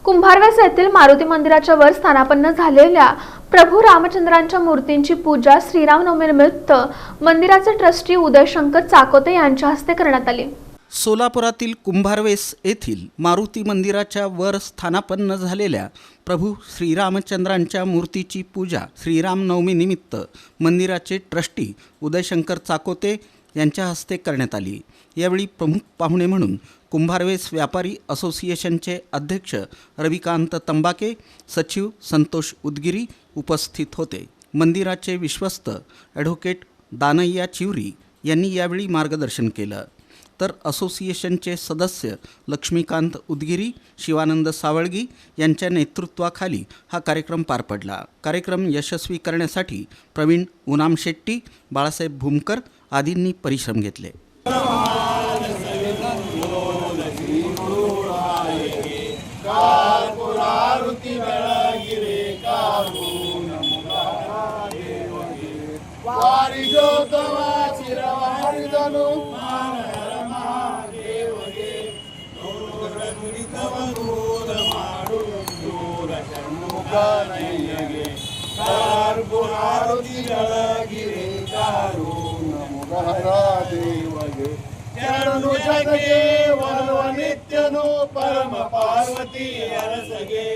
कुंभारवेस येथील मारुती मंदिराच्या वर स्थानापन्न झालेल्या प्रभू रामचंद्रांच्या मूर्तींची पूजा श्रीरामनवमीनिमित्त मंदिराचे ट्रस्टी उदयशंकर चाकोते यांच्या हस्ते करण्यात आली। सोलापुरातील कुंभारवेस येथील मारुती मंदिराच्या वर स्थानापन्न झालेल्या प्रभू श्रीरामचंद्रांच्या मूर्तीची पूजा श्रीरामनवमीनिमित्त मंदिराचे ट्रस्टी उदयशंकर चाकोते यांच्या हस्ते करण्यात आली। यावेळी प्रमुख पाहुणे म्हणून कुंभारवेस व्यापारी असोसिएशनचे अध्यक्ष रविकांत तंबाके, सचिव संतोष उदगिरी उपस्थित होते। मंदिराचे विश्वस्त ॲडव्होकेट दानय्या चिवरी यांनी यावेळी मार्गदर्शन केलं, तर असोसिएशनचे सदस्य लक्ष्मीकांत उदगिरी, शिवानंद सावळगी यांच्या नेतृत्वाखाली हा कार्यक्रम पार पडला। कार्यक्रम यशस्वी करण्यासाठी प्रवीण उनाम शेट्टी, बाळासाहेब भूमकर आदींनी परिश्रम घेतले। नित्य नो परम पार्वती अरसगे।